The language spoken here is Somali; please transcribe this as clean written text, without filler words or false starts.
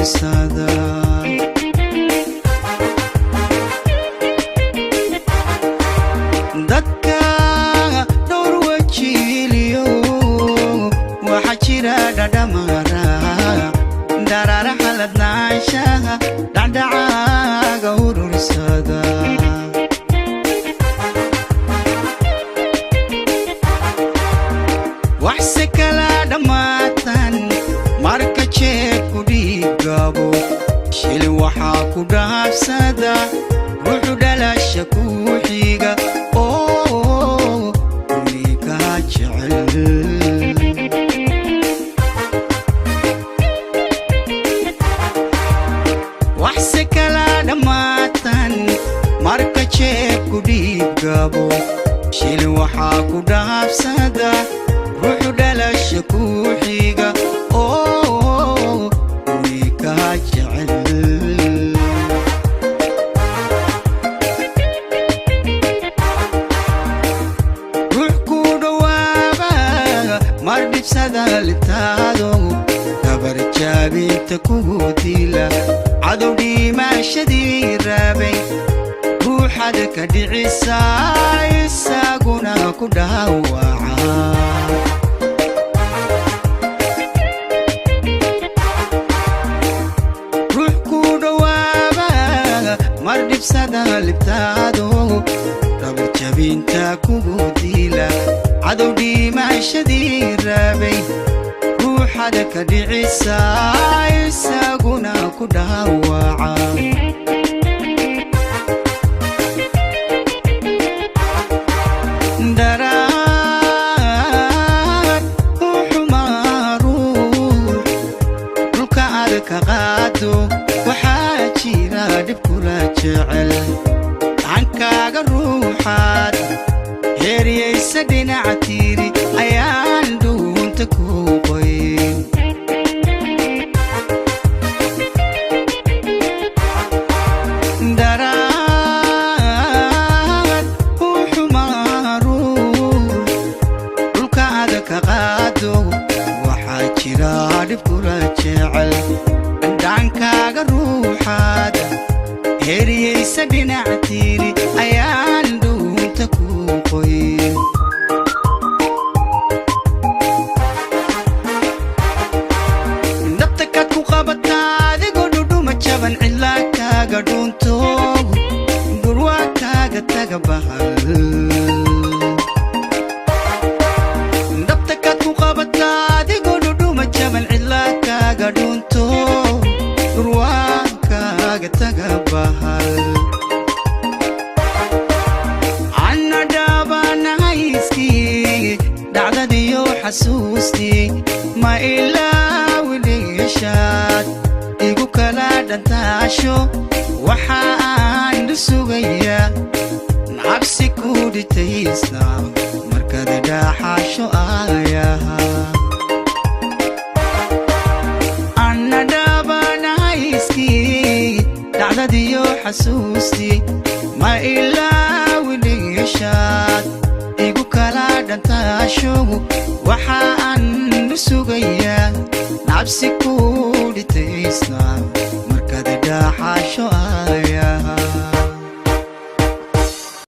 urursada dadka dhowr wajiiliyo waxa jira dhadhamara darara haladnaashaha dhacdhacaaga urursada waxse kala dhammaatan marka jeed ku dhiigabo shil waxaa ku dhaafsada ruuxu dhalasha ku xiga oo unigaa jecel waxse kala dhammaatan marka jeed ku dhiigabo shil waxaa ku dhaafsada ruuxu dhalasha ku xiga oo unigaa jecel ruux ku dhawaaba mar dhibsada litaado gabar jaabinta kugu dila cadow dhimaashadii raabay ruuxad ka dhicisa isaguna ku dhaawaca ruux ku dhawaaba mar dhibsada libtaado gabar jabinta kugu dila cadow dhimaashadii raabay ruuxad ka dhicisa isaguna ku dhaawaca waxaa jira dhib kula jecel gacankaaga ruuxaad heeriyaysa dhinaca tiiri ayaan dhuunta ku qoyn daraad u xumaaruur dhulka aad ka qaado waxaa jira dhib kula jecel gacankaaga ruuxaad heeriyaysa dhinaca tiiri ayaan dhuunta ku qoyn nabta kaad ku qabataa adigoo dhudhuma jaban cidlaa kaaga dhuunto gurwaa kaaga taga bahal nabta kaad ku qabataa adigoo dhudhuma jaban cidlaa kaaga dhuunto ruwankaaga taga bahal anna dhaabanahayskii dhacdadiyo xasuustii ma ilaawidhiishaad igu kala dhantaasho waxa aan sugaya nacabsi ku dhitaysna markaad dhaaxaasho aayaha dhacdadiyo xasuustii ma ilaawidhiishaad igu kala dhantaasho waxa aan sugaya nacabsi ku